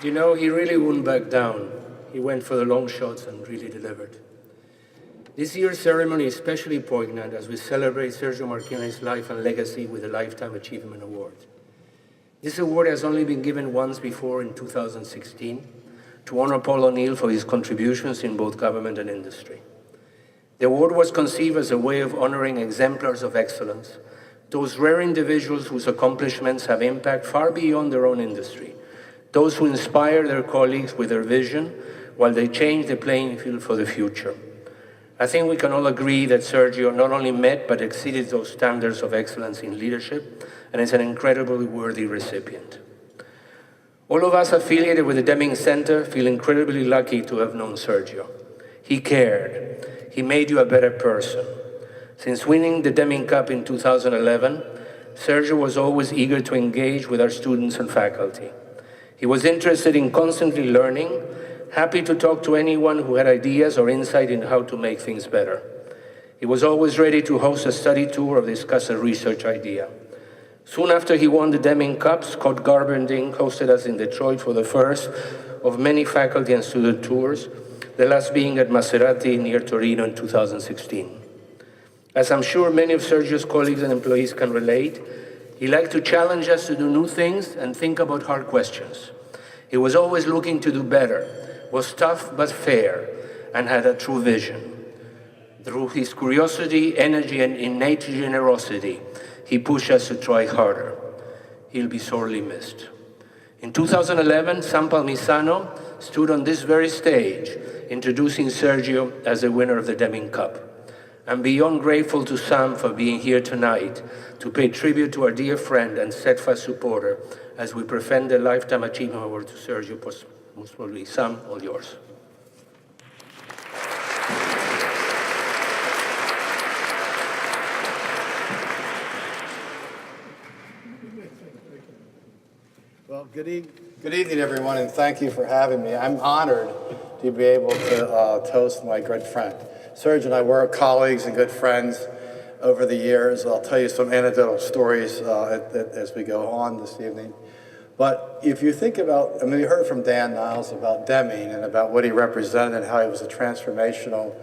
You know, he really wouldn't back down. He went for the long shots and really delivered. This year's ceremony is especially poignant as we celebrate Sergio Marchionne's life and legacy with the Lifetime Achievement Award. This award has only been given once before in 2016 to honor Paul O'Neill for his contributions in both government and industry. The award was conceived as a way of honoring exemplars of excellence, those rare individuals whose accomplishments have impact far beyond their own industry, those who inspire their colleagues with their vision while they change the playing field for the future. I think we can all agree that Sergio not only met but exceeded those standards of excellence in leadership and is an incredibly worthy recipient. All of us affiliated with the Deming Center feel incredibly lucky to have known Sergio. He cared. He made you a better person. Since winning the Deming Cup in 2011, Sergio was always eager to engage with our students and faculty. He was interested in constantly learning, happy to talk to anyone who had ideas or insight in how to make things better. He was always ready to host a study tour or discuss a research idea. Soon after he won the Deming Cup, Scott Garberding hosted us in Detroit for the first of many faculty and student tours, the last being at Maserati near Torino in 2016. As I'm sure many of Sergio's colleagues and employees can relate, he liked to challenge us to do new things and think about hard questions. He was always looking to do better, was tough but fair, and had a true vision. Through his curiosity, energy, and innate generosity, he pushed us to try harder. He'll be sorely missed. In 2011, Sam Palmisano stood on this very stage, introducing Sergio as the winner of the Deming Cup. I'm beyond grateful to Sam for being here tonight to pay tribute to our dear friend and steadfast supporter as we present the Lifetime Achievement Award to Sergio posthumously. Sam, all yours. Well, good evening, everyone, and thank you for having me. I'm honored to be able to toast my good friend. Sergio and I were colleagues and good friends over the years. I'll tell you some anecdotal stories as we go on this evening. But if you think about, we heard from Dan Niles about Deming and about what he represented and how he was a transformational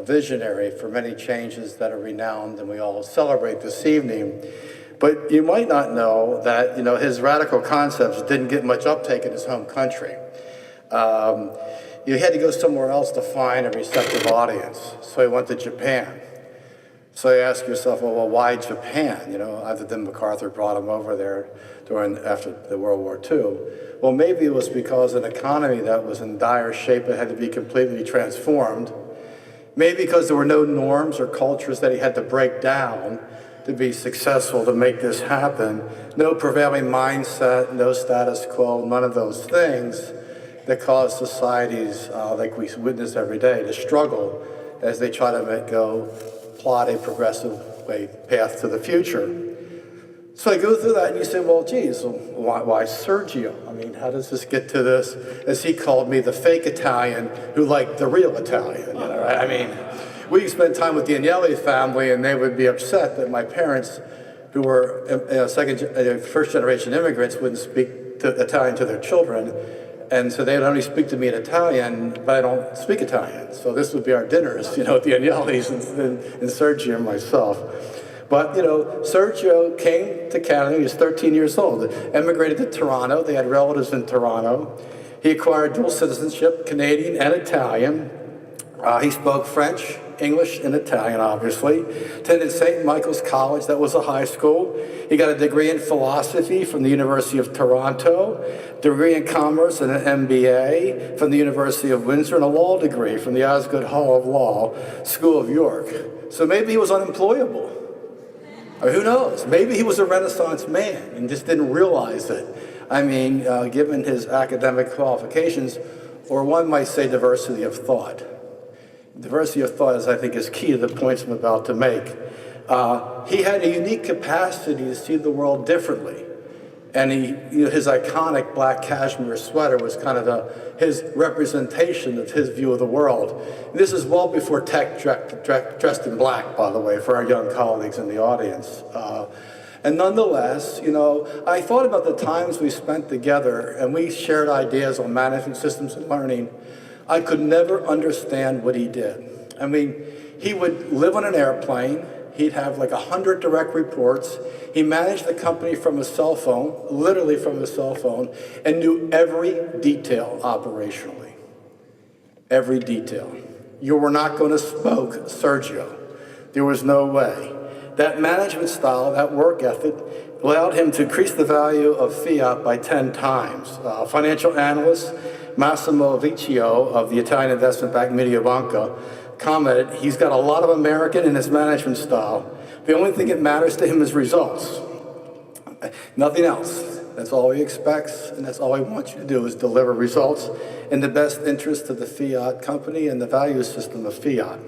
visionary for many changes that are renowned and we all celebrate this evening. But you might not know that his radical concepts didn't get much uptake in his home country. You had to go somewhere else to find a receptive audience. So he went to Japan. So you ask yourself, well, why Japan? Other than MacArthur brought him over there after the World War II. Well, maybe it was because an economy that was in dire shape and had to be completely transformed. Maybe because there were no norms or cultures that he had to break down to be successful to make this happen. No prevailing mindset, no status quo, none of those things that cause societies like we witness every day to struggle as they try to plot a progressive path to the future. So I go through that and you say, well, geez, why Sergio? How does this get to this? As he called me, the fake Italian who liked the real Italian, right? We spent time with the Agnelli family and they would be upset that my parents, who were first-generation immigrants, wouldn't speak Italian to their children. And so they would only speak to me in Italian, but I don't speak Italian. So this would be our dinners, at the Agnellis and Sergio and myself. But, Sergio came to Canada. He was 13 years old, emigrated to Toronto. They had relatives in Toronto. He acquired dual citizenship, Canadian and Italian. He spoke French, English, and Italian, obviously. Attended St. Michael's College, that was a high school. He got a degree in philosophy from the University of Toronto, degree in commerce and an MBA from the University of Windsor, and a law degree from the Osgoode Hall of Law, School of York. So maybe he was unemployable. Who knows? Maybe he was a Renaissance man and just didn't realize it. Given his academic qualifications, or one might say diversity of thought. Diversity of thought, I think, is key to the points I'm about to make. He had a unique capacity to see the world differently. And his iconic black cashmere sweater was kind of his representation of his view of the world. And this is well before tech dressed in black, by the way, for our young colleagues in the audience. And nonetheless, I thought about the times we spent together and we shared ideas on management systems and learning. I could never understand what he did. I mean, he would live on an airplane. He'd have like 100 direct reports. He managed the company from a cell phone, literally from a cell phone, and knew every detail operationally. Every detail. You were not going to smoke Sergio. There was no way. That management style, that work ethic, allowed him to increase the value of Fiat by 10 times. Financial analyst Massimo Vecchio of the Italian investment bank Mediobanca commented, he's got a lot of American in his management style. The only thing that matters to him is results. Nothing else. That's all he expects, and that's all he wants you to do is deliver results in the best interest of the Fiat company and the value system of Fiat.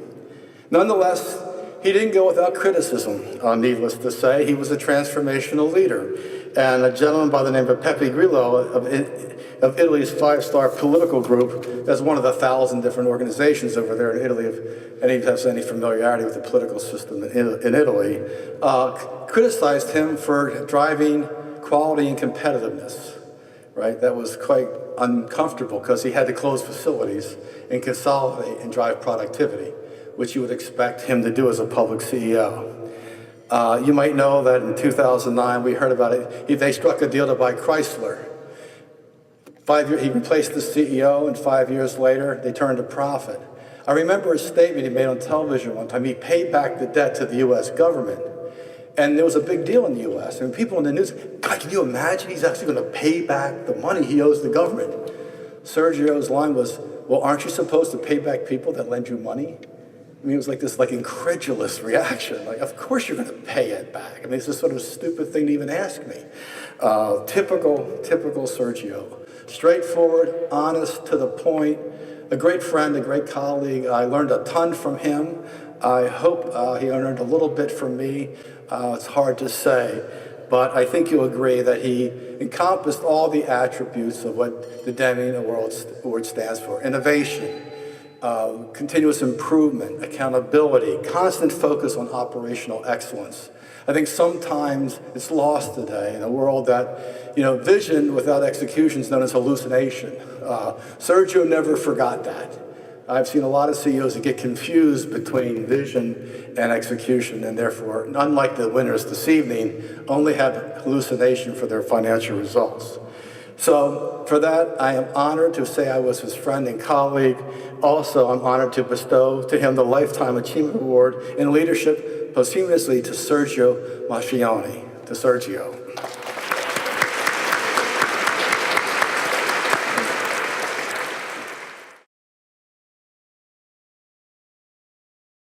Nonetheless, he didn't go without criticism, needless to say. He was a transformational leader. And a gentleman by the name of Pepe Grillo of Italy's five-star political group, that's one of the 1,000 different organizations over there in Italy, if any has any familiarity with the political system in Italy, criticized him for driving quality and competitiveness, right? That was quite uncomfortable because he had to close facilities and consolidate and drive productivity, which you would expect him to do as a public CEO. You might know that in 2009, we heard about it, they struck a deal to buy Chrysler. He replaced the CEO, and 5 years later, they turned a profit. I remember a statement he made on television one time. He paid back the debt to the U.S. government. And there was a big deal in the U.S. And people in the news, God, can you imagine he's actually going to pay back the money he owes the government? Sergio's line was, well, aren't you supposed to pay back people that lend you money? I mean, it was like this incredulous reaction. Like, of course you're going to pay it back. I mean, it's just sort of a stupid thing to even ask me. Typical Sergio. Straightforward, honest, to the point, a great friend, a great colleague. I learned a ton from him. I hope he learned a little bit from me. It's hard to say, but I think you'll agree that he encompassed all the attributes of what the Deming Award stands for. Innovation, continuous improvement, accountability, constant focus on operational excellence. I think sometimes it's lost today in a world that, vision without execution is known as hallucination. Sergio never forgot that. I've seen a lot of CEOs that get confused between vision and execution, and therefore, unlike the winners this evening, only have hallucination for their financial results. So for that, I am honored to say I was his friend and colleague. Also, I'm honored to bestow to him the Lifetime Achievement Award in Leadership posthumously to Sergio Marchionne. To Sergio.